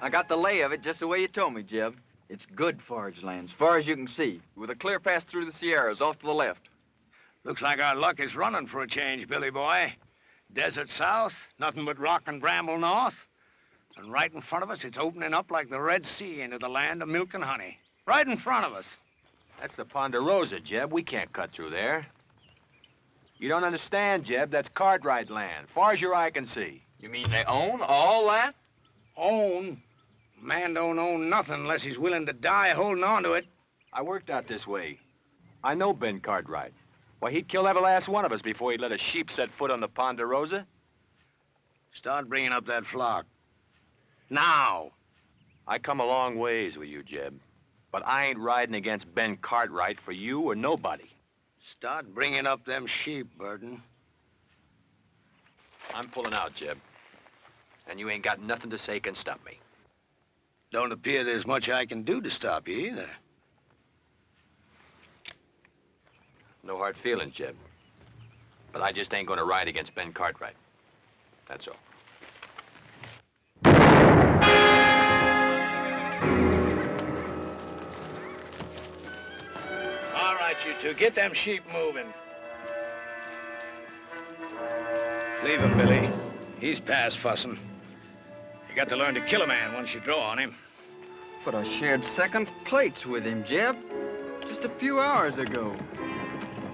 I got the lay of it just the way you told me, Jeb. It's good forage land, as far as you can see, with a clear pass through the Sierras off to the left. Looks like our luck is running for a change, Billy boy. Desert south, nothing but rock and bramble north. And right in front of us, it's opening up like the Red Sea into the land of milk and honey. Right in front of us. That's the Ponderosa, Jeb. We can't cut through there. You don't understand, Jeb. That's Cartwright land, far as your eye can see. You mean they own all that? Own? Man don't own nothing unless he's willing to die holding on to it. I worked out this way. I know Ben Cartwright. Why, he'd kill every last one of us before he'd let a sheep set foot on the Ponderosa. Start bringing up that flock. Now. I come a long ways with you, Jeb. But I ain't riding against Ben Cartwright for you or nobody. Start bringing up them sheep, Burton. I'm pulling out, Jeb. And you ain't got nothing to say can stop me. Don't appear there's much I can do to stop you either. No hard feelings, Jeb. But I just ain't gonna ride against Ben Cartwright. That's all. All right, you two, get them sheep moving. Leave him, Billy. He's past fussing. You got to learn to kill a man once you draw on him. But I shared second plates with him, Jeb, just a few hours ago.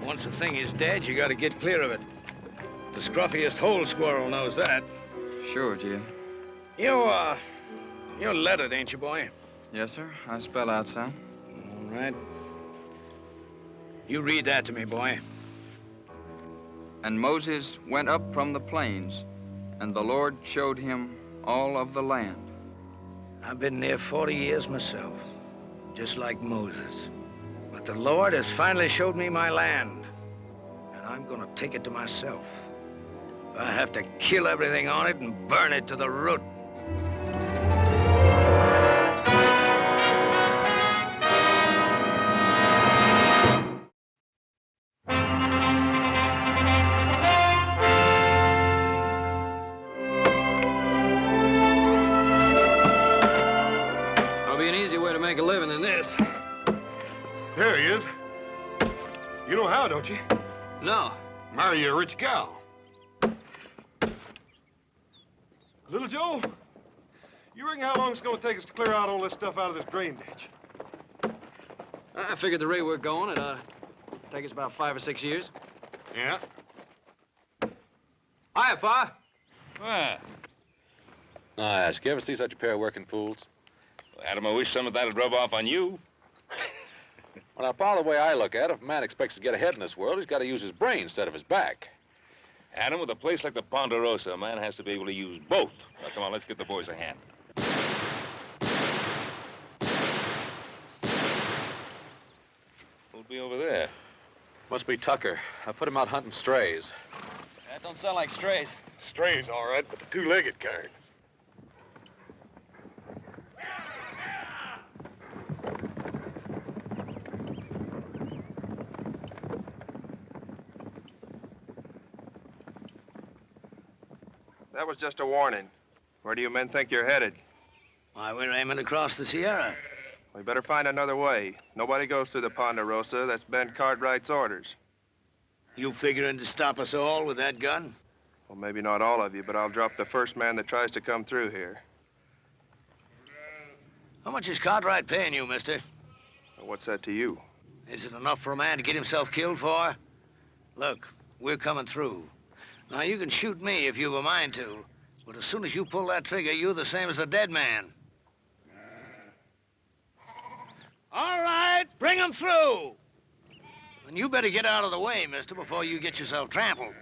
Once a thing is dead, you got to get clear of it. The scruffiest hole squirrel knows that. Sure, Jeb. You're lettered, ain't you, boy? Yes, sir. I spell out some. All right. You read that to me, boy. And Moses went up from the plains, and the Lord showed him all of the land. I've been there 40 years myself, just like Moses. But the Lord has finally showed me my land, and I'm gonna take it to myself. I have to kill everything on it and burn it to the root. There'll be an easy way to make a living than this. There he is. You know how, don't you? No. Marry a rich gal. Little Joe, you reckon how long it's gonna take us to clear out all this stuff out of this drain ditch? I figured the rate we're going, it take us about 5 or 6 years. Yeah. Hiya, Pa. Well. Nice. You ever see such a pair of working fools? Well, Adam, I wish some of that'd rub off on you. Well, now, Pa, the way I look at it, if a man expects to get ahead in this world, he's got to use his brain instead of his back. Adam, with a place like the Ponderosa, a man has to be able to use both. Now, come on, let's get the boys a hand. Who'll be over there? Must be Tucker. I put him out hunting strays. That don't sound like strays. Strays, all right, but the two-legged kind. That was just a warning. Where do you men think you're headed? Why, we're aiming across the Sierra. We better find another way. Nobody goes through the Ponderosa. That's Ben Cartwright's orders. You figuring to stop us all with that gun? Well, maybe not all of you, but I'll drop the first man that tries to come through here. How much is Cartwright paying you, mister? Well, what's that to you? Is it enough for a man to get himself killed for? Look, we're coming through. Now, you can shoot me if you've a mind to, but as soon as you pull that trigger, you're the same as a dead man. All right, bring him through. And you better get out of the way, mister, before you get yourself trampled.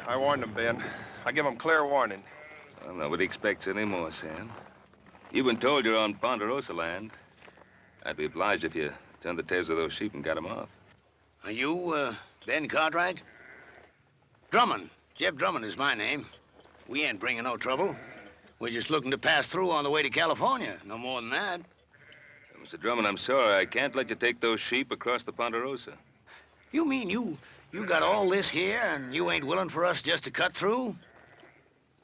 I warned him, Ben. I give him clear warning. Well, nobody expects any more, Sam. You've been told you're on Ponderosa land. I'd be obliged if you turned the tails of those sheep and got them off. Are you, Ben Cartwright? Drummond. Jeb Drummond is my name. We ain't bringing no trouble. We're just looking to pass through on the way to California. No more than that. Mr. Drummond, I'm sorry. I can't let you take those sheep across the Ponderosa. You mean you got all this here and you ain't willing for us just to cut through?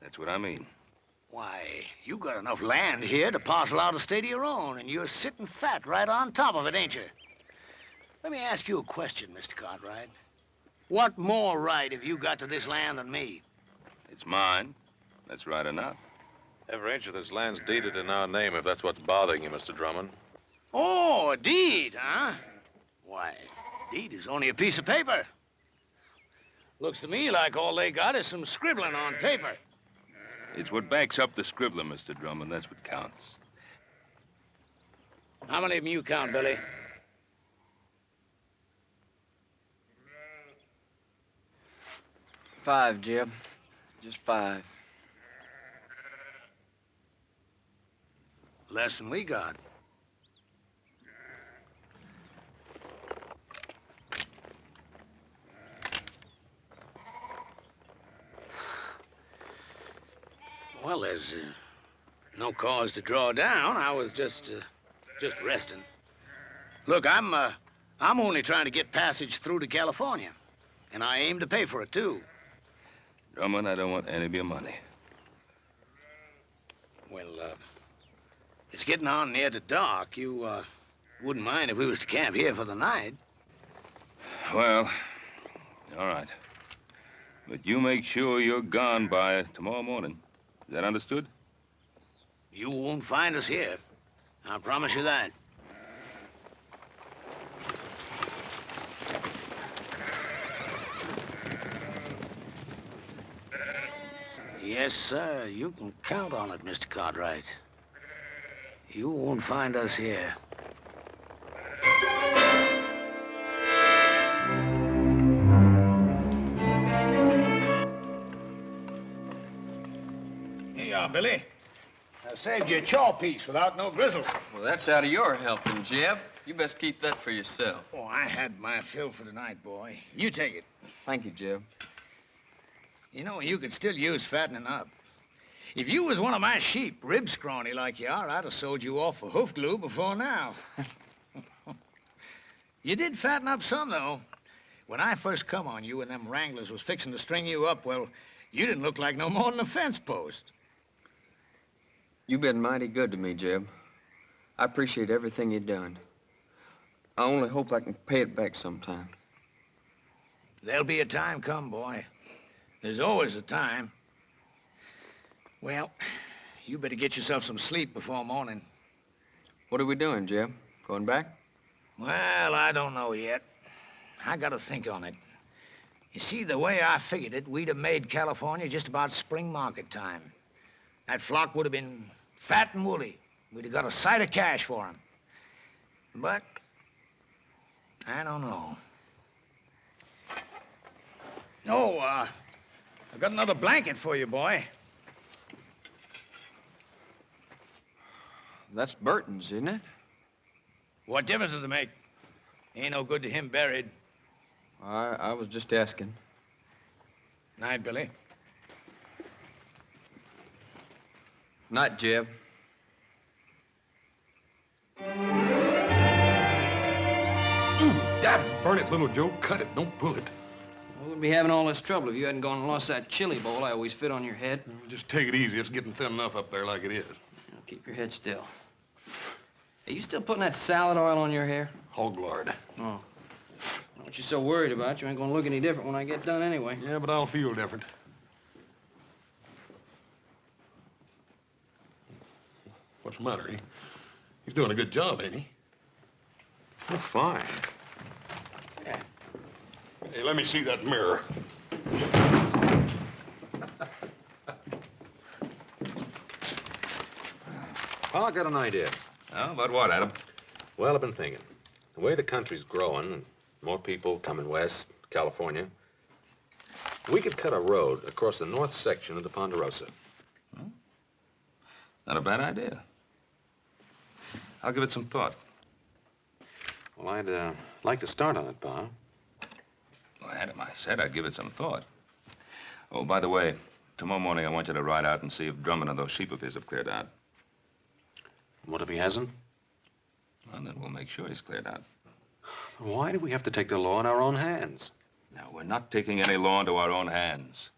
That's what I mean. Why, you got enough land here to parcel out a state of your own, and you're sitting fat right on top of it, ain't you? Let me ask you a question, Mr. Cartwright. What more right have you got to this land than me? It's mine. That's right enough. Every inch of this land's deeded in our name, if that's what's bothering you, Mr. Drummond. Oh, a deed, huh? Why, deed is only a piece of paper. Looks to me like all they got is some scribbling on paper. It's what backs up the scribbler, Mr. Drummond. That's what counts. How many of them you count, Billy? Five, Jeb. Just five. Less than we got. Well, there's no cause to draw down. I was just resting. Look, I'm only trying to get passage through to California, and I aim to pay for it too. Drummond, I don't want any of your money. Well, it's getting on near to dark. You wouldn't mind if we was to camp here for the night? Well, all right. But you make sure you're gone by tomorrow morning. Is that understood? You won't find us here. I promise you that. Yes, sir. You can count on it, Mr. Cartwright. You won't find us here. Here you are, Billy. I saved you a chaw piece without no grizzle. Well, that's out of your helping, Jeb. You best keep that for yourself. Oh, I had my fill for tonight, boy. You take it. Thank you, Jeb. You know, you could still use fattening up. If you was one of my sheep, rib scrawny like you are, I'd have sold you off for hoof glue before now. You did fatten up some, though. When I first come on you and them wranglers was fixing to string you up, well, you didn't look like no more than a fence post. You've been mighty good to me, Jeb. I appreciate everything you've done. I only hope I can pay it back sometime. There'll be a time come, boy. There's always a time. Well, you better get yourself some sleep before morning. What are we doing, Jeb? Going back? Well, I don't know yet. I gotta think on it. You see, the way I figured it, we'd have made California just about spring market time. That flock would have been fat and woolly. We'd have got a sight of cash for 'em. But I don't know. Oh, I've got another blanket for you, boy. That's Burton's, isn't it? What difference does it make? Ain't no good to him buried. I was just asking. Night, Billy. Night, Jeb. Dad, burn it, little Joe. Cut it, don't pull it. We wouldn't be having all this trouble if you hadn't gone and lost that chili bowl I always fit on your head. Just take it easy. It's getting thin enough up there like it is. Now, keep your head still. Are you still putting that salad oil on your hair? Hog lard. Oh. What you so worried about? You ain't gonna look any different when I get done anyway. Yeah, but I'll feel different. What's the matter? He's doing a good job, ain't he? Oh, fine. Hey, let me see that mirror. Well, I got an idea. Oh, about what, Adam? Well, I've been thinking. The way the country's growing, more people coming west, California, we could cut a road across the north section of the Ponderosa. Not a bad idea. I'll give it some thought. Well, I'd like to start on it, Pa. Well, Adam, I said I'd give it some thought. Oh, by the way, tomorrow morning I want you to ride out and see if Drummond and those sheep of his have cleared out. What if he hasn't? Well, then we'll make sure he's cleared out. Why do we have to take the law in our own hands? Now, we're not taking any law into our own hands.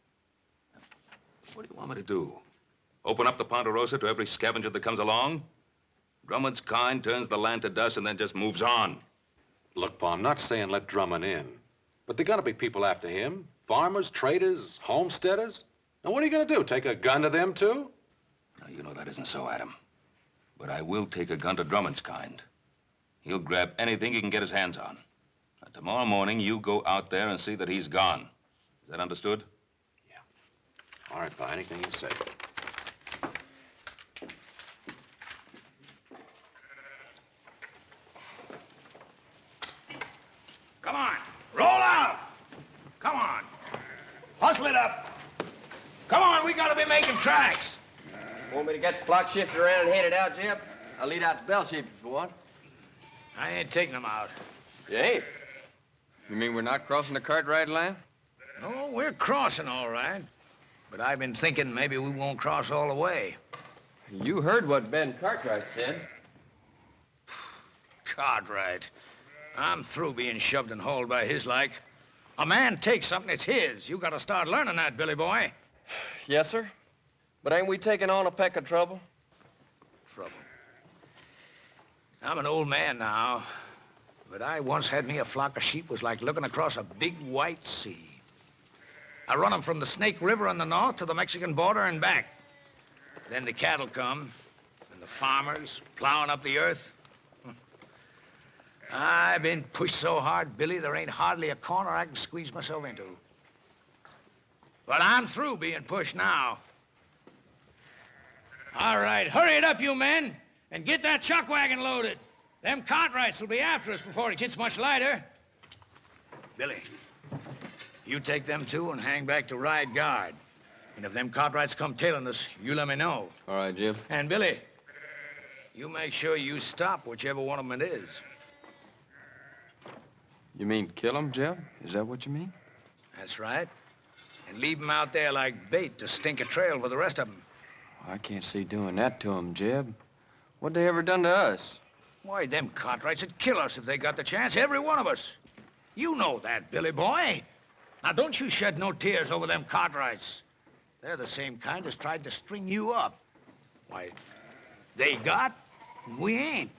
What do you want me to do? Open up the Ponderosa to every scavenger that comes along? Drummond's kind turns the land to dust and then just moves on. Look, Pa, I'm not saying let Drummond in. But there gotta be people after him. Farmers, traders, homesteaders. Now, what are you gonna do? Take a gun to them, too? Now, you know that isn't so, Adam. But I will take a gun to Drummond's kind. He'll grab anything he can get his hands on. Now, tomorrow morning, you go out there and see that he's gone. Is that understood? Yeah. All right, Pa, anything you say. Come on, roll out! Come on, hustle it up. Come on, we gotta be making tracks. Want me to get the flock shifted around and head it out, Jeb? I'll lead out the bell sheep if you want. I ain't taking them out. You ain't? You mean we're not crossing the Cartwright line? No, we're crossing all right. But I've been thinking maybe we won't cross all the way. You heard what Ben Cartwright said. Cartwright. I'm through being shoved and hauled by his like. A man takes something, it's his. You gotta start learning that, Billy boy. Yes, sir. But ain't we taking on a peck of trouble? Trouble. I'm an old man now, but I once had me a flock of sheep was like looking across a big white sea. I run them from the Snake River in the north to the Mexican border and back. Then the cattle come, and the farmers plowing up the earth. I've been pushed so hard, Billy, there ain't hardly a corner I can squeeze myself into. But I'm through being pushed now. All right, hurry it up, you men, and get that chuck wagon loaded. Them Cartwrights will be after us before it gets much lighter. Billy, you take them two and hang back to ride guard. And if them Cartwrights come tailing us, you let me know. All right, Jim. And Billy, you make sure you stop whichever one of them it is. You mean kill him, Jeb? Is that what you mean? That's right. And leave them out there like bait to stink a trail for the rest of them. I can't see doing that to him, Jeb. What they ever done to us? Why, them Cartwrights would kill us if they got the chance, every one of us. You know that, Billy boy. Now, don't you shed no tears over them Cartwrights. They're the same kind that's tried to string you up. Why, they got, and we ain't.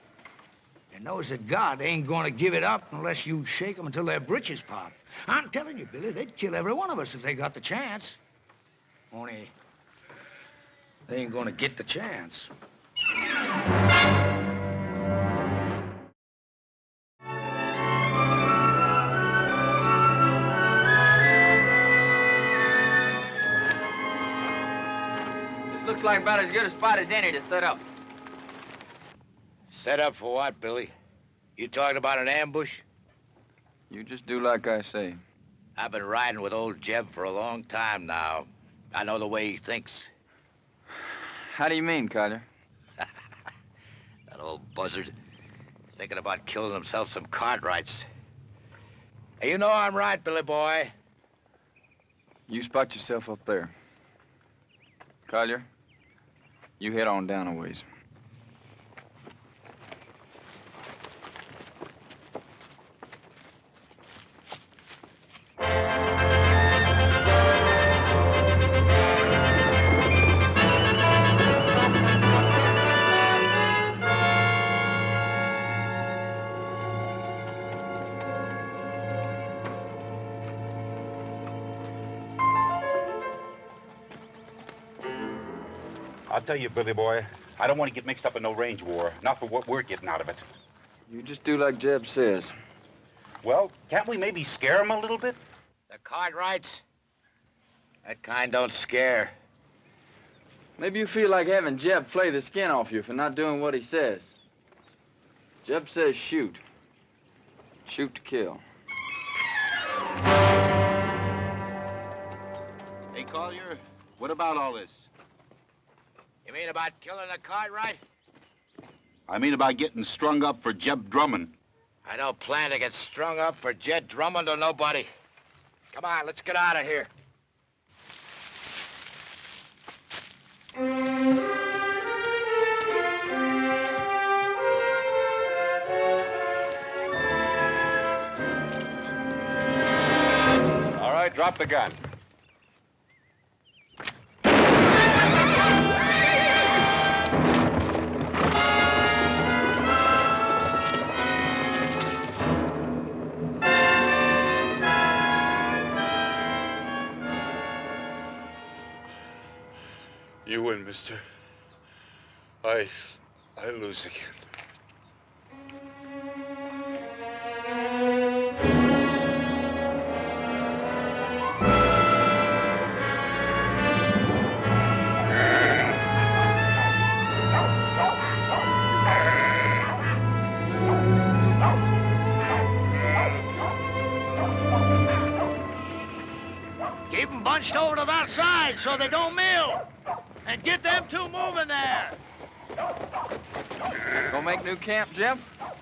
And those that got ain't gonna give it up unless you shake them until their britches pop. I'm telling you, Billy, they'd kill every one of us if they got the chance. Only, they ain't gonna get the chance. This looks like about as good a spot as any to set up. Set up for what, Billy? You talking about an ambush? You just do like I say. I've been riding with old Jeb for a long time now. I know the way he thinks. How do you mean, Carter? That old buzzard. He's thinking about killing himself some Cartwrights. Hey, you know I'm right, Billy boy. You spot yourself up there. Collier, you head on down a ways. I'll tell you, Billy boy, I don't want to get mixed up in no range war. Not for what we're getting out of it. You just do like Jeb says. Well, can't we maybe scare him a little bit? The Cartwrights? That kind don't scare. Maybe you feel like having Jeb flay the skin off you for not doing what he says. Jeb says shoot. Shoot to kill. Hey, Collier, what about all this? You mean about killing the Cartwright? I mean about getting strung up for Jeb Drummond. I don't plan to get strung up for Jed Drummond or nobody. Come on, let's get out of here. Drop the gun. You win, mister. I lose again. Keep them bunched over to that side so they don't mill. And get them two moving there. Gonna make new camp, Jeb?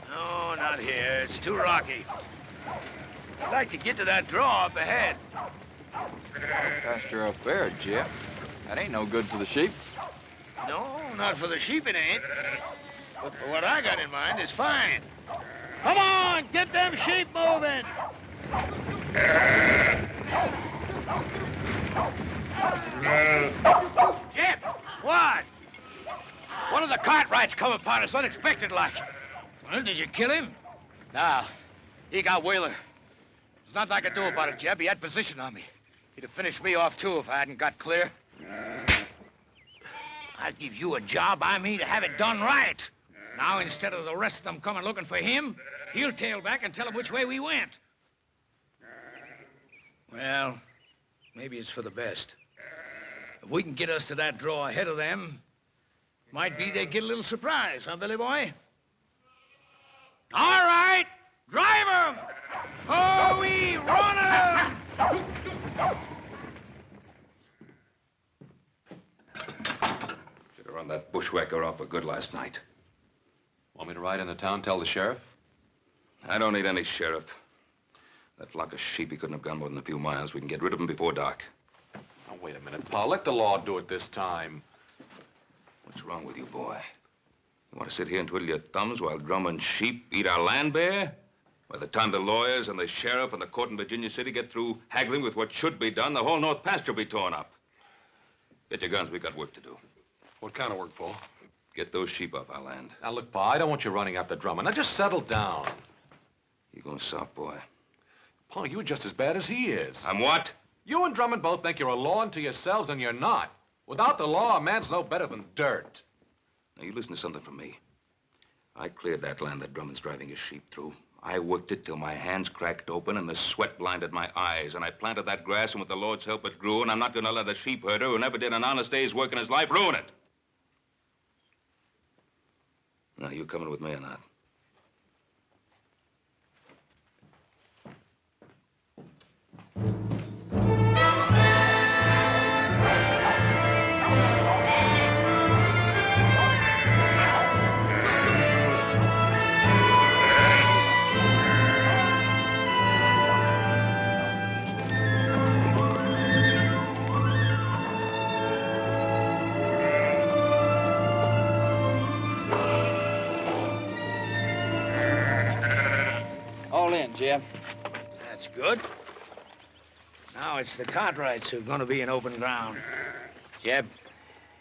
No, not here. It's too rocky. I'd like to get to that draw up ahead. Pasture up there, Jeb. That ain't no good for the sheep. No, not for the sheep it ain't. But for what I got in mind, it's fine. Come on, get them sheep moving. Jeb, what? One of the Cartwrights come upon us unexpected like. Well, did you kill him? Nah, he got Wheeler. There's nothing I could do about it, Jeb. He had position on me. He'd have finished me off, too, if I hadn't got clear. I'd give you a job, I mean, to have it done right. Now, instead of the rest of them coming looking for him, he'll tail back and tell them which way we went. Well, maybe it's for the best. If we can get us to that draw ahead of them, might be they get a little surprise, huh, Billy Boy? All right, drive 'em! Oh, we run 'em! Should have run that bushwhacker off for good last night. Want me to ride into town, tell the sheriff? I don't need any sheriff. That flock of sheep, he couldn't have gone more than a few miles. We can get rid of them before dark. Now, wait a minute, Pa. Let the law do it this time. What's wrong with you, boy? You want to sit here and twiddle your thumbs while Drummond's sheep eat our land bare? By the time the lawyers and the sheriff and the court in Virginia City get through haggling with what should be done, the whole North Pasture will be torn up. Get your guns. We've got work to do. What kind of work, Pa? Get those sheep off our land. Now, look, Pa, I don't want you running after Drummond. Now, just settle down. You going soft, boy? Pa, you're just as bad as he is. I'm what? You and Drummond both think you're a law unto yourselves, and you're not. Without the law, a man's no better than dirt. Now, you listen to something from me. I cleared that land that Drummond's driving his sheep through. I worked it till my hands cracked open and the sweat blinded my eyes. And I planted that grass, and with the Lord's help, it grew. And I'm not going to let a sheep herder who never did an honest day's work in his life ruin it. Now, you coming with me or not? All in, Jeb. That's good. Now it's the Cartwrights who are going to be in open ground. Jeb,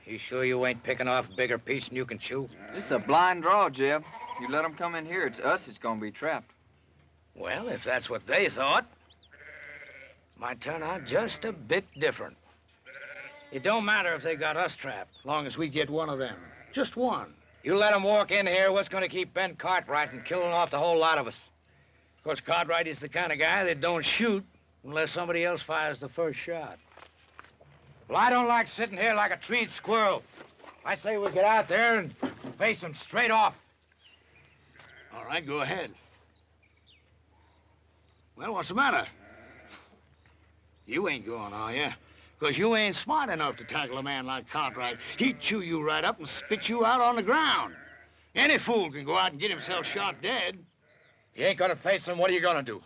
you sure you ain't picking off a bigger piece than you can chew? This is a blind draw, Jeb. You let them come in here, it's us that's gonna be trapped. Well, if that's what they thought, might turn out just a bit different. It don't matter if they got us trapped, long as we get one of them. Just one. You let them walk in here, what's gonna keep Ben Cartwright from killing off the whole lot of us? Of course, Cartwright is the kind of guy that don't shoot unless somebody else fires the first shot. Well, I don't like sitting here like a treed squirrel. I say we get out there and face them straight off. All right, go ahead. Well, what's the matter? You ain't going, are you? Because you ain't smart enough to tackle a man like Cartwright. He'd chew you right up and spit you out on the ground. Any fool can go out and get himself shot dead. You ain't gonna face them, what are you gonna do?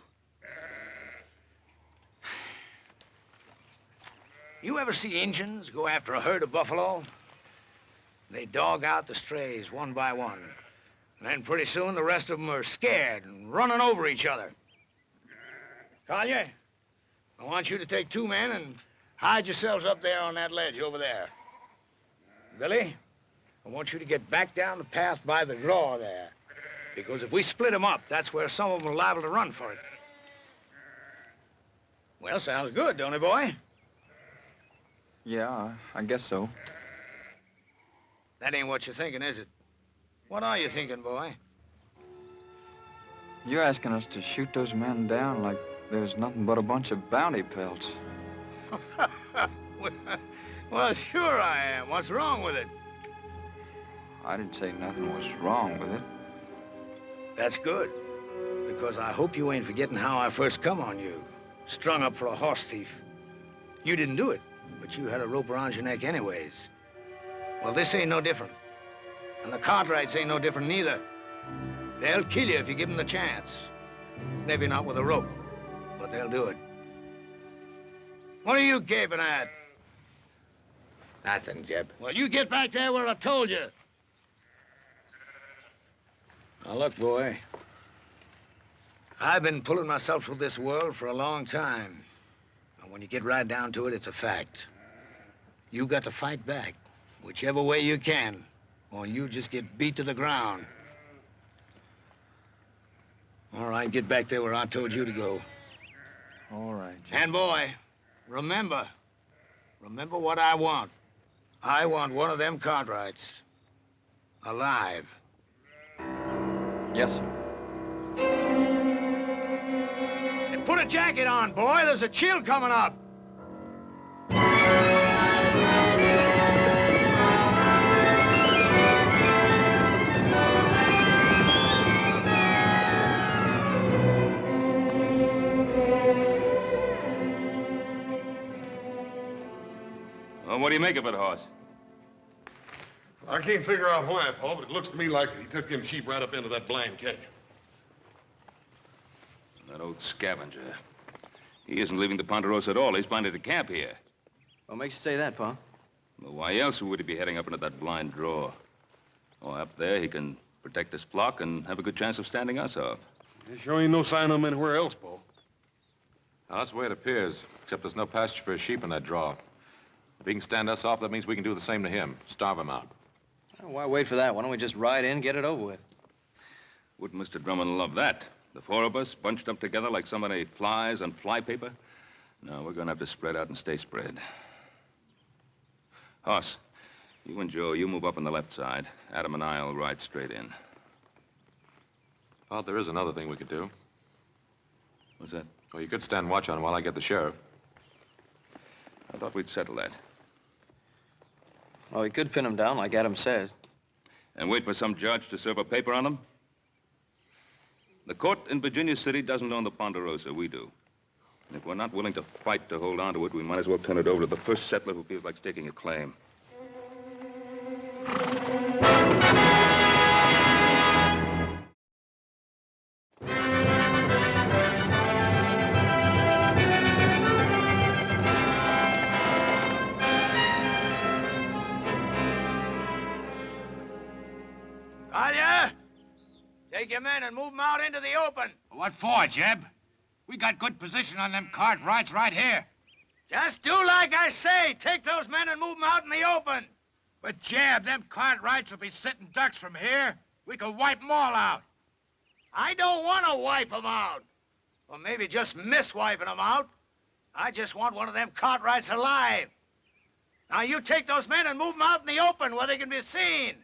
You ever see Injuns go after a herd of buffalo? They dog out the strays one by one. And then pretty soon the rest of them are scared and running over each other. Collier, I want you to take 2 men and hide yourselves up there on that ledge over there. Billy, I want you to get back down the path by the draw there. Because if we split them up, that's where some of them are liable to run for it. Well, sounds good, don't it, boy? Yeah, I guess so. That ain't what you're thinking, is it? What are you thinking, boy? You're asking us to shoot those men down like there's nothing but a bunch of bounty pelts. Well, sure I am. What's wrong with it? I didn't say nothing was wrong with it. That's good. Because I hope you ain't forgetting how I first come on you. Strung up for a horse thief. You didn't do it, but you had a rope around your neck anyways. Well, this ain't no different. And the Cartwrights ain't no different neither. They'll kill you if you give them the chance. Maybe not with a rope, but they'll do it. What are you gaping at? Nothing, Jeb. Well, you get back there where I told you. Now, look, boy. I've been pulling myself through this world for a long time. And when you get right down to it, it's a fact. You got to fight back, whichever way you can, or you just get beat to the ground. All right, get back there where I told you to go. All right, Jim. And, boy, remember what I want. I want one of them Cartwrights alive. Yes, sir. And put a jacket on, boy. There's a chill coming up. Well, what do you make of it, Hoss? I can't figure out why, Paul, but it looks to me like he took them sheep right up into that blind canyon. That old scavenger. He isn't leaving the Ponderosa at all. He's planning to camp here. What makes you say that, Pa? Well, why else would he be heading up into that blind draw? Oh, up there, he can protect his flock and have a good chance of standing us off. There sure ain't no sign of him anywhere else, Paul. Now, that's the way it appears, except there's no pasture for his sheep in that draw. If he can stand us off, that means we can do the same to him. Starve him out. Well, why wait for that? Why don't we just ride in, get it over with? Wouldn't Mr. Drummond love that? The 4 of us bunched up together like so many flies on flypaper? No, we're gonna have to spread out and stay spread. Hoss, you and Joe, you move up on the left side. Adam and I'll ride straight in. Well, there is another thing we could do. What's that? Well, you could stand watch on him while I get the sheriff. I thought we'd settle that. Well, we could pin him down like Adam says. And wait for some judge to serve a paper on him? The court in Virginia City doesn't own the Ponderosa. We do. And if we're not willing to fight to hold on to it, we might as well turn it over to the first settler who feels like staking a claim. Talia, take your men and move them out into the open. What for, Jeb? We got good position on them Cartwrights right here. Just do like I say. Take those men and move them out in the open. But, Jeb, them Cartwrights will be sitting ducks from here. We could wipe them all out. I don't want to wipe them out. Or maybe just miss wiping them out. I just want one of them Cartwrights alive. Now, you take those men and move them out in the open where they can be seen.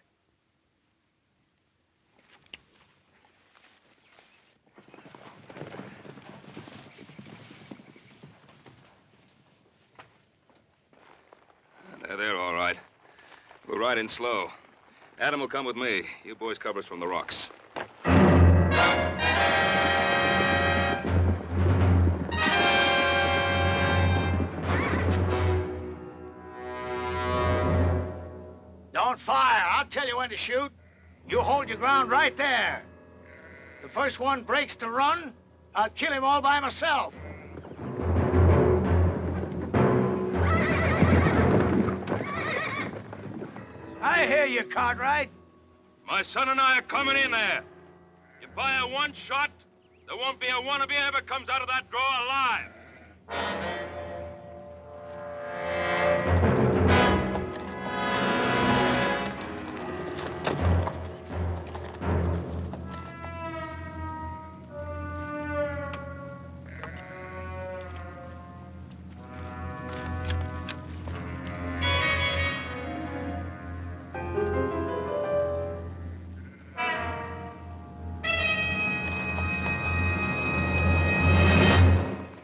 They're all right. We'll ride in slow. Adam will come with me. You boys cover us from the rocks. Don't fire. I'll tell you when to shoot. You hold your ground right there. The first one breaks to run, I'll kill him all by myself. I hear you, Cartwright. My son and I are coming in there. You fire one shot, there won't be a one of you ever comes out of that draw alive.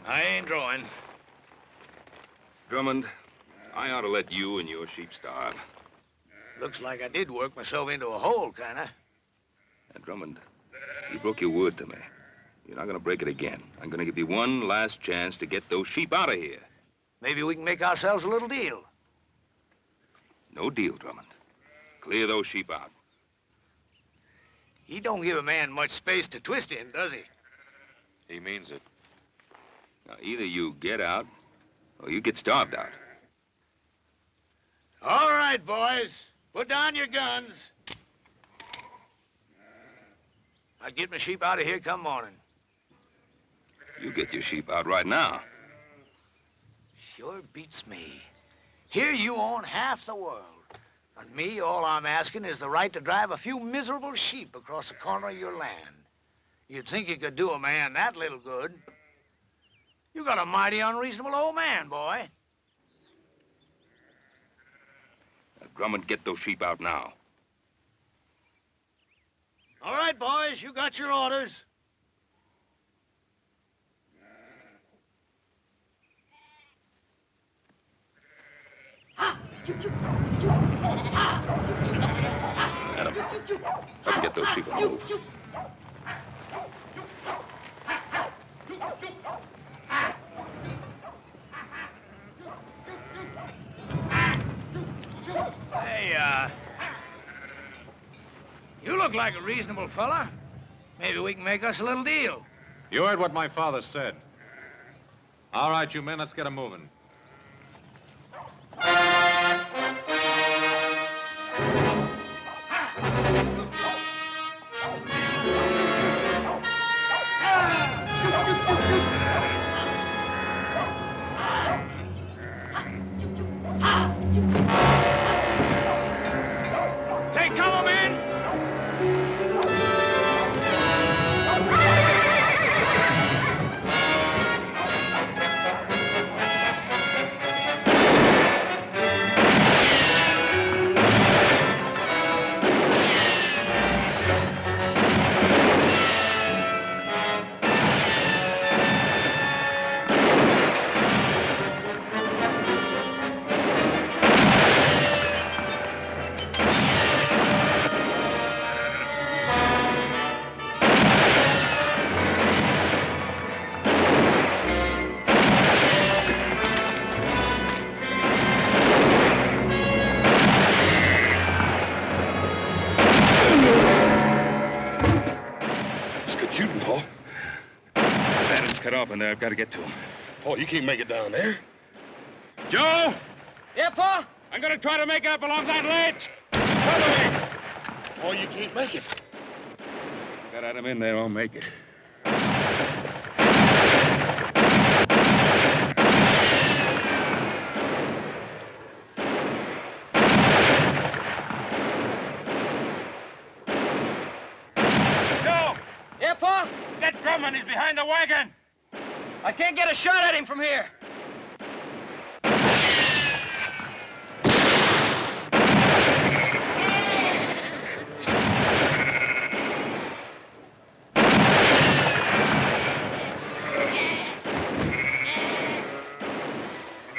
I ain't drawing. Drummond, I ought to let you and your sheep starve. Looks like I did work myself into a hole, kinda. And Drummond, you broke your word to me. You're not gonna break it again. I'm gonna give you one last chance to get those sheep out of here. Maybe we can make ourselves a little deal. No deal, Drummond. Clear those sheep out. He don't give a man much space to twist in, does he? He means it. Now, either you get out, or you get starved out. All right, boys. Put down your guns. I'll get my sheep out of here come morning. You get your sheep out right now. Sure beats me. Here you own half the world. And me, all I'm asking is the right to drive a few miserable sheep across the corner of your land. You'd think you could do a man that little good. You got a mighty unreasonable old man, boy. Now, Drummond, get those sheep out now. All right, boys, you got your orders. Adam, help me get those sheep on the move. Hey, you look like a reasonable fella. Maybe we can make us a little deal. You heard what my father said. All right, you men, let's get 'em moving. Take cover, men! Cut off in there. I've got to get to him. Oh, you can't make it down there. Joe! Yeah, Pa? I'm going to try to make up along that ledge. Follow me. Oh, you can't make it. Got Adam in there, I'll make it. Joe! Yeah, Pa? That Drummond is behind the wagon. I can't get a shot at him from here.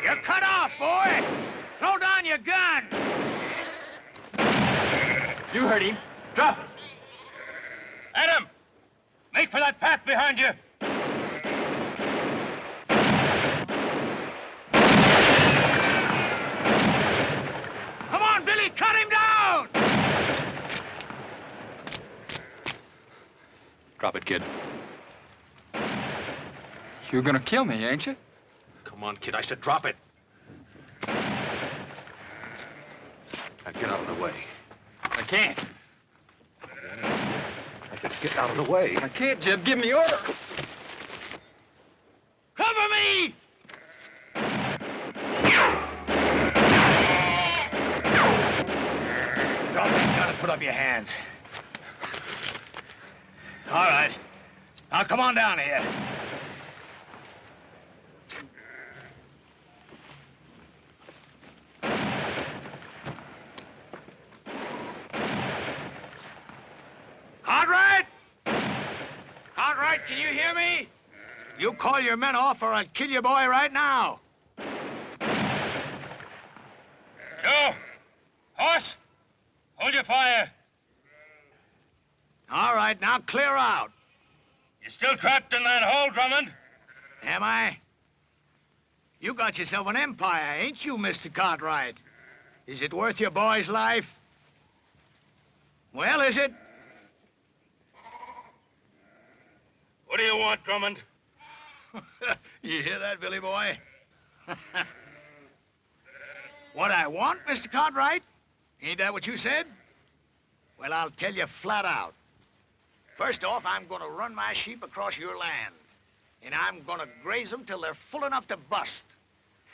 You're cut off, boy! Throw down your gun! You heard him. Drop it. Adam! Make for that path behind you. Come on, Billy, cut him down! Drop it, kid. You're gonna kill me, ain't you? Come on, kid, I said drop it. Now get out of the way. I can't. I said get out of the way. I can't, Jeb. Give me order. Cover me! hands. All right. Now, come on down here. Cartwright! Cartwright, can you hear me? You call your men off or I'll kill your boy right now. Joe! Horse! Hold your fire. All right, now clear out. You're still trapped in that hole, Drummond? Am I? You got yourself an empire, ain't you, Mr. Cartwright? Is it worth your boy's life? Well, is it? What do you want, Drummond? You hear that, Billy boy? What I want, Mr. Cartwright? Ain't that what you said? Well, I'll tell you flat out. First off, I'm gonna run my sheep across your land. And I'm gonna graze them till they're full enough to bust.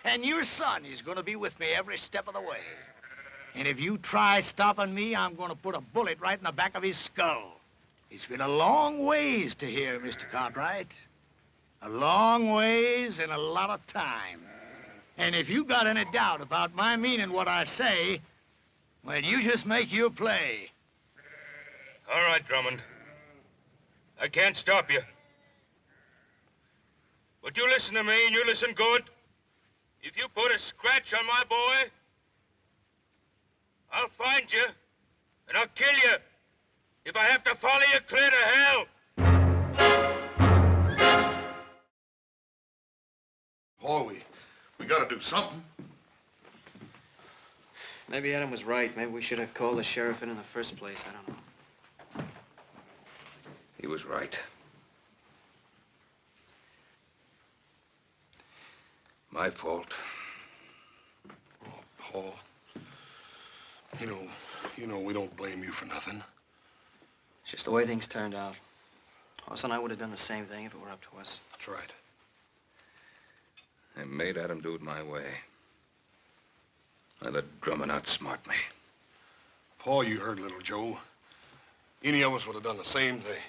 And your son is gonna be with me every step of the way. And if you try stopping me, I'm gonna put a bullet right in the back of his skull. It's been a long ways to here, Mr. Cartwright. A long ways and a lot of time. And if you got any doubt about my meaning what I say, well, you just make your play. All right, Drummond. I can't stop you. But you listen to me, and you listen good. If you put a scratch on my boy, I'll find you, and I'll kill you. If I have to follow you clear to hell. Paul, we gotta do something. Maybe Adam was right. Maybe we should have called the sheriff in the first place. I don't know. He was right. My fault. Oh, Paul. You know we don't blame you for nothing. It's just the way things turned out. Hoss and I would have done the same thing if it were up to us. That's right. I made Adam do it my way. I let Drummond outsmart me. Paul, you heard little Joe. Any of us would have done the same thing.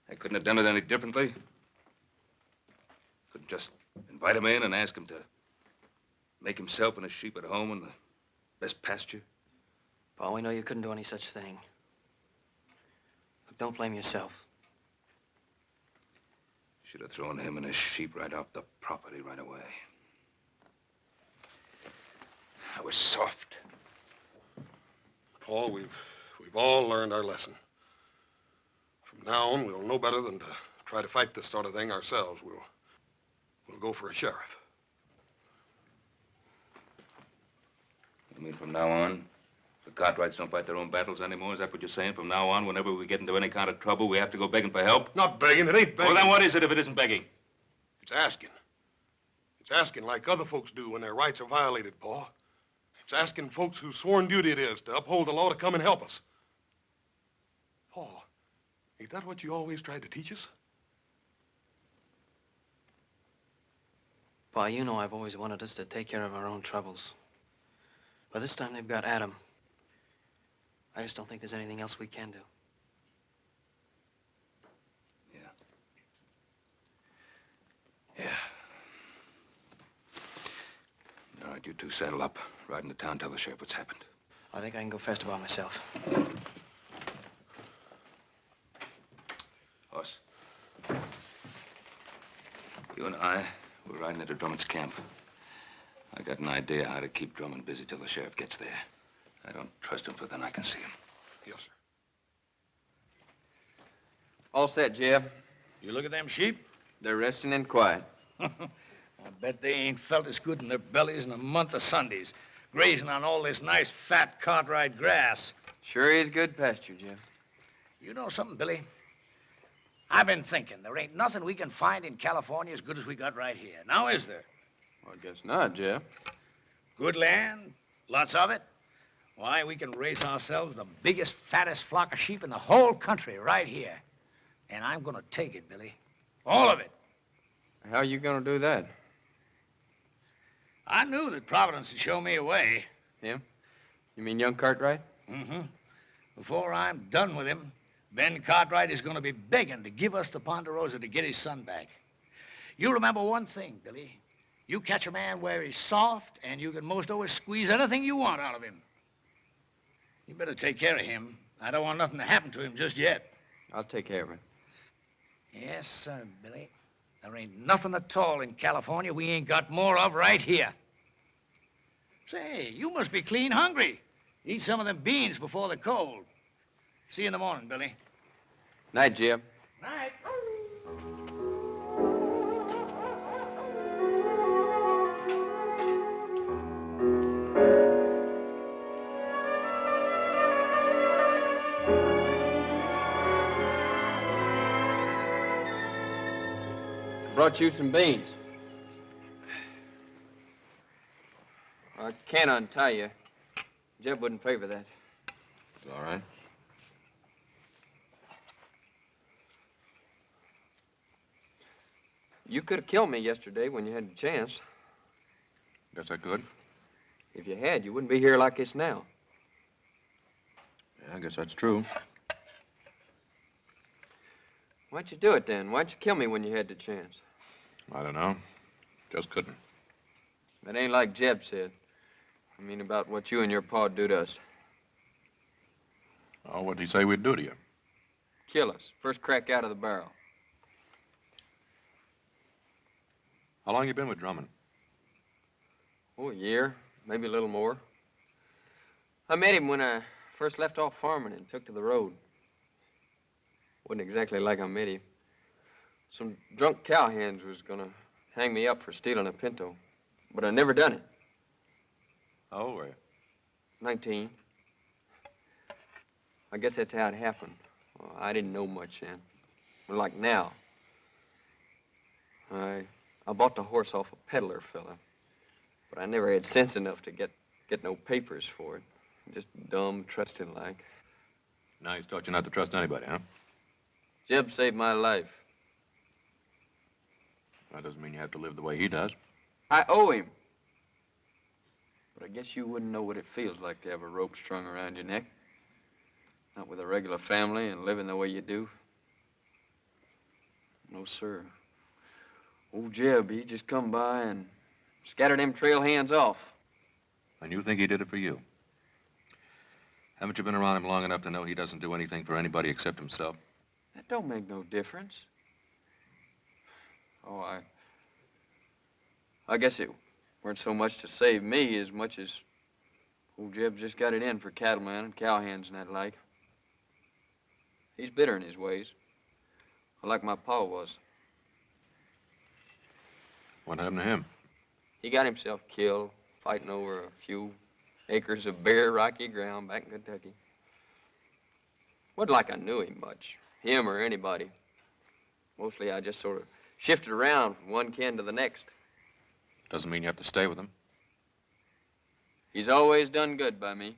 I couldn't have done it any differently. Couldn't just invite him in and ask him to make himself and his sheep at home in the best pasture. Paul, we know you couldn't do any such thing. Look, don't blame yourself. Should have thrown him and his sheep right off the property right away. I was soft. Paul, we've all learned our lesson. From now on, we'll know better than to try to fight this sort of thing ourselves. We'll go for a sheriff. You mean from now on, the Cartwrights don't fight their own battles anymore? Is that what you're saying? From now on, whenever we get into any kind of trouble, we have to go begging for help? Not begging. It ain't begging. Well, then what is it if it isn't begging? It's asking. It's asking like other folks do when their rights are violated, Paul. It's asking folks whose sworn duty it is to uphold the law to come and help us. Paul, ain't that what you always tried to teach us? Pa, you know I've always wanted us to take care of our own troubles. But this time they've got Adam. I just don't think there's anything else we can do. Yeah. All right, you two saddle up. Ride into town, tell the sheriff what's happened. I think I can go faster by myself. Hoss. You and I, we're riding into Drummond's camp. I got an idea how to keep Drummond busy till the sheriff gets there. I don't trust him, for then I can see him. Yes, sir. All set, Jeb. You look at them sheep? They're resting in quiet. I bet they ain't felt as good in their bellies in a month of Sundays, grazing on all this nice, fat Cartwright grass. Sure is good pasture, Jeb. You know something, Billy? I've been thinking there ain't nothing we can find in California as good as we got right here. Now, is there? Well, I guess not, Jeb. Good land, lots of it. Why, we can raise ourselves the biggest, fattest flock of sheep in the whole country right here. And I'm gonna take it, Billy. All of it. How are you gonna do that? I knew that Providence would show me a way. Him? You mean young Cartwright? Mm-hmm. Before I'm done with him, Ben Cartwright is going to be begging to give us the Ponderosa to get his son back. You remember one thing, Billy. You catch a man where he's soft, and you can most always squeeze anything you want out of him. You better take care of him. I don't want nothing to happen to him just yet. I'll take care of him. Yes, sir, Billy. There ain't nothing at all in California we ain't got more of right here. Say, you must be clean hungry. Eat some of them beans before the cold. See you in the morning, Billy. Night, Jeb. Night. Brought you some beans. I can't untie you. Jeb wouldn't favor that. It's all right. You could have killed me yesterday when you had the chance. Guess I could. If you had, you wouldn't be here like this now. Yeah, I guess that's true. Why'd you do it then? Why'd you kill me when you had the chance? I don't know. Just couldn't. That ain't like Jeb said. I mean about what you and your pa do to us. Oh, what'd he say we'd do to you? Kill us. First crack out of the barrel. How long you been with Drummond? Oh, a year. Maybe a little more. I met him when I first left off farming and took to the road. Wasn't exactly like I met him. Some drunk cowhands was gonna hang me up for stealing a pinto, but I never done it. How old were you? 19. I guess that's how it happened. Well, I didn't know much then. But like now. I bought the horse off a peddler fella, but I never had sense enough to get no papers for it. Just dumb, trusting like. Now he's taught you not to trust anybody, huh? Jeb saved my life. That doesn't mean you have to live the way he does. I owe him. But I guess you wouldn't know what it feels like to have a rope strung around your neck. Not with a regular family and living the way you do. No, sir. Old Jeb, he just come by and scattered them trail hands off. And you think he did it for you? Haven't you been around him long enough to know he doesn't do anything for anybody except himself? That don't make no difference. Oh, I guess it weren't so much to save me as much as old Jeb just got it in for cattlemen and cowhands and that like. He's bitter in his ways, like my pa was. What happened to him? He got himself killed fighting over a few acres of bare, rocky ground back in Kentucky. Wasn't like I knew him much, him or anybody. Mostly I just sort of shifted around from one kin to the next. Doesn't mean you have to stay with him. He's always done good by me.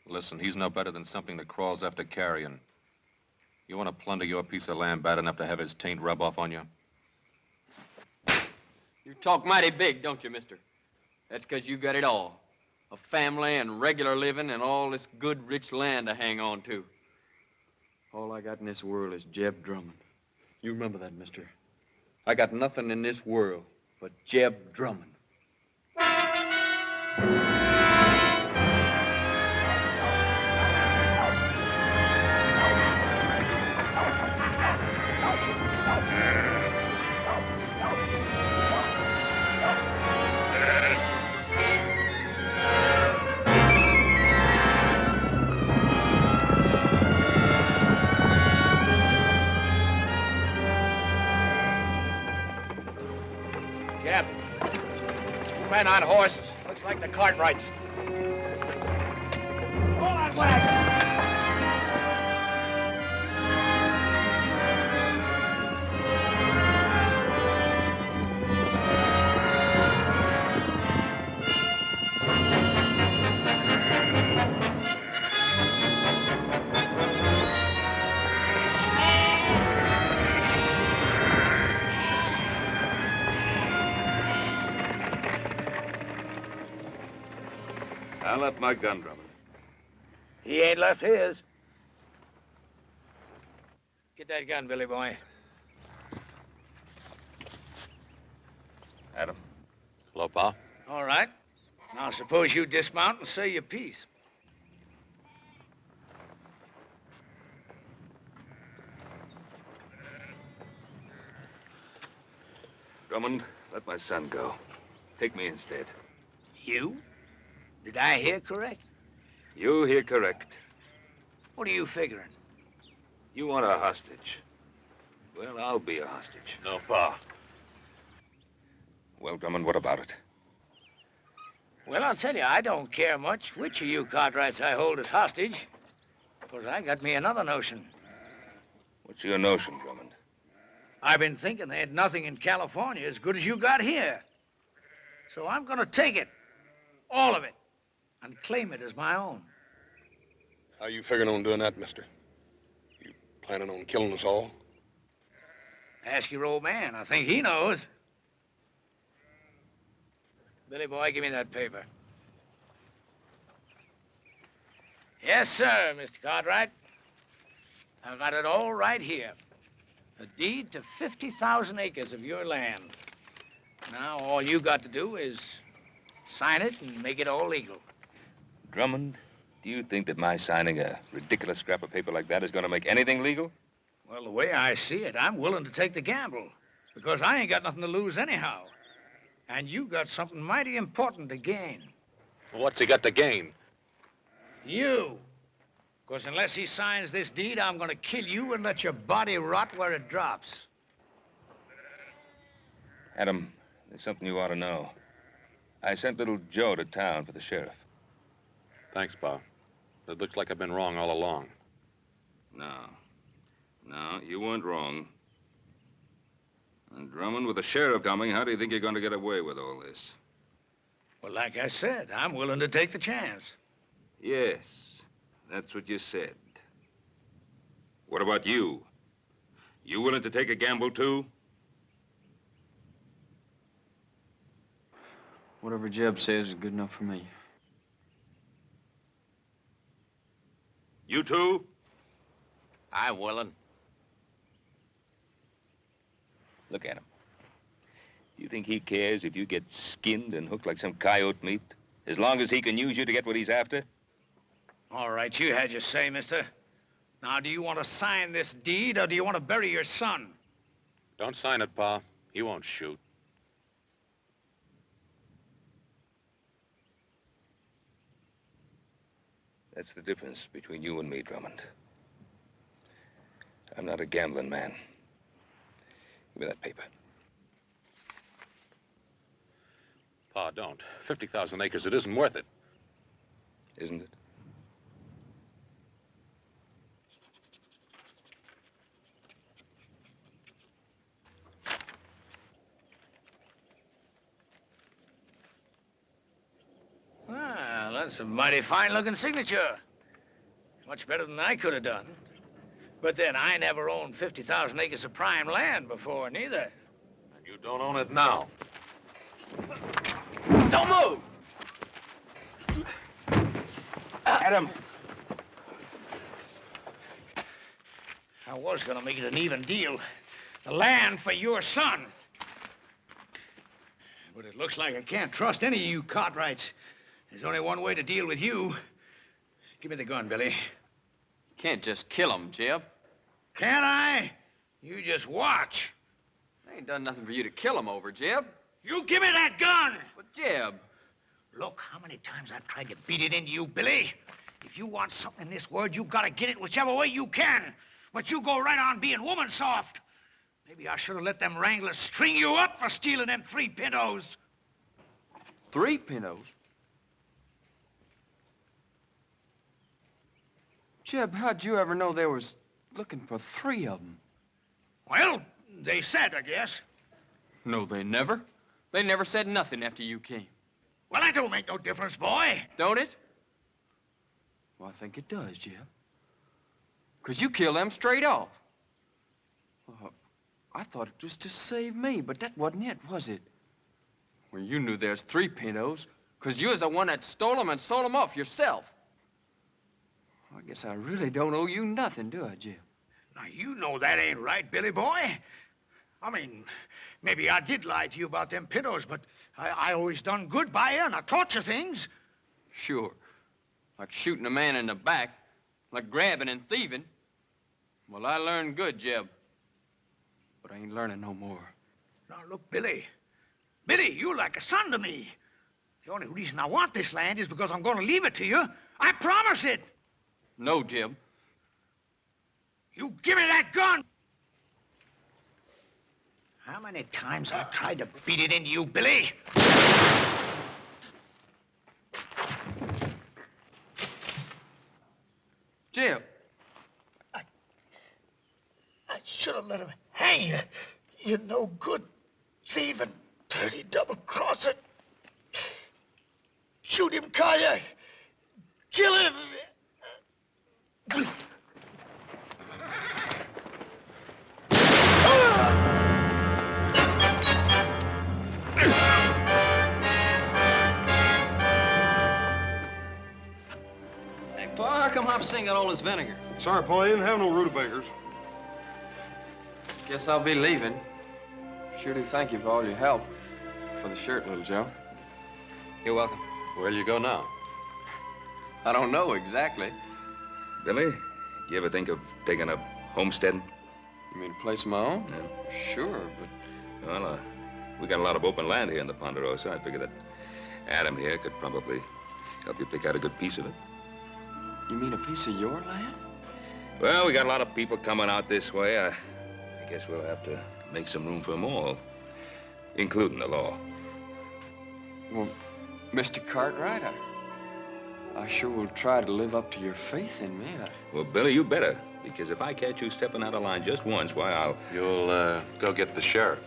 Listen, he's no better than something that crawls after carrion. You want to plunder your piece of land bad enough to have his taint rub off on you? You talk mighty big, don't you, mister? That's 'cause you got it all. A family and regular living and all this good, rich land to hang on to. All I got in this world is Jeb Drummond. You remember that, mister. I got nothing in this world but Jeb Drummond. Jeb, two men on horses. Looks like the Cartwrights. Pull that wagon! I left my gun, Drummond. He ain't left his. Get that gun, Billy boy. Adam. Hello, Pa. All right. Now suppose you dismount and say your piece. Drummond, let my son go. Take me instead. You? Did I hear correct? You hear correct. What are you figuring? You want a hostage. Well, I'll be a hostage. No, Pa. Well, Drummond, what about it? Well, I'll tell you, I don't care much which of you Cartwrights I hold as hostage. Because I got me another notion. What's your notion, Drummond? I've been thinking they had nothing in California as good as you got here. So I'm gonna take it. All of it. And claim it as my own. How you figuring on doing that, mister? You planning on killing us all? Ask your old man. I think he knows. Billy boy, give me that paper. Yes, sir, Mr. Cartwright. I've got it all right here. A deed to 50,000 acres of your land. Now, all you got to do is sign it and make it all legal. Drummond, do you think that my signing a ridiculous scrap of paper like that is going to make anything legal? Well, the way I see it, I'm willing to take the gamble. Because I ain't got nothing to lose anyhow. And you got something mighty important to gain. What's he got to gain? You. Because unless he signs this deed, I'm going to kill you and let your body rot where it drops. Adam, there's something you ought to know. I sent little Joe to town for the sheriff. Thanks, Pa. It looks like I've been wrong all along. No, you weren't wrong. And Drummond, with the sheriff coming, how do you think you're going to get away with all this? Well, like I said, I'm willing to take the chance. Yes, that's what you said. What about you? You willing to take a gamble, too? Whatever Jeb says is good enough for me. You too? I'm willing. Look at him. Do you think he cares if you get skinned and hooked like some coyote meat? As long as he can use you to get what he's after? All right, you had your say, mister. Now, do you want to sign this deed, or do you want to bury your son? Don't sign it, Pa. He won't shoot. That's the difference between you and me, Drummond. I'm not a gambling man. Give me that paper. Pa, don't. 50,000 acres, it isn't worth it. Isn't it? Well, that's a mighty fine-looking signature. Much better than I could have done. But then, I never owned 50,000 acres of prime land before, neither. And you don't own it now. Don't move! Adam! I was gonna make it an even deal. The land for your son. But it looks like I can't trust any of you Cartwrights. There's only one way to deal with you. Give me the gun, Billy. Can't just kill him, Jeb. Can't I? You just watch. I ain't done nothing for you to kill him over, Jeb. You give me that gun! But, Jeb... Look, how many times I've tried to beat it into you, Billy. If you want something in this world, you've got to get it whichever way you can. But you go right on being woman soft. Maybe I should have let them wranglers string you up for stealing them 3 pintos. 3 pintos? Jeb, how'd you ever know they was looking for 3 of them? Well, they said, I guess. No, they never. They never said nothing after you came. Well, that don't make no difference, boy. Don't it? Well, I think it does, Jeb. 'Cause you killed them straight off. I thought it was to save me, but that wasn't it, was it? Well, you knew there's 3 pintos, 'cause you was the one that stole them and sold them off yourself. I guess I really don't owe you nothing, do I, Jim? Now, you know that ain't right, Billy boy. I mean, maybe I did lie to you about them pintos, but I always done good by you, and I taught you things. Sure. Like shooting a man in the back, like grabbing and thieving. Well, I learned good, Jeb. But I ain't learning no more. Now, look, Billy. Billy, you're like a son to me. The only reason I want this land is because I'm going to leave it to you. I promise it. No, Jeb. You give me that gun! How many times I tried to beat it into you, Billy? Jeb. I should have let him hang you. You're no good thieving, dirty double-crosser. Shoot him, Kaya. Kill him. Hey, Pa, how come Hop's got all this vinegar? Sorry, Paul, you didn't have no rutabagas. Guess I'll be leaving. Sure do thank you for all your help. For the shirt, little Joe. You're welcome. Where'll you go now? I don't know exactly. Billy, do you ever think of taking up homesteading? You mean a place of my own? Yeah. Sure, but... Well, we got a lot of open land here in the Ponderosa. I figure that Adam here could probably help you pick out a good piece of it. You mean a piece of your land? Well, we got a lot of people coming out this way. I guess we'll have to make some room for them all, including the law. Well, Mr. Cartwright, I sure will try to live up to your faith in me. Well, Billy, you better, because if I catch you stepping out of line just once, why, I'll... You'll, go get the sheriff.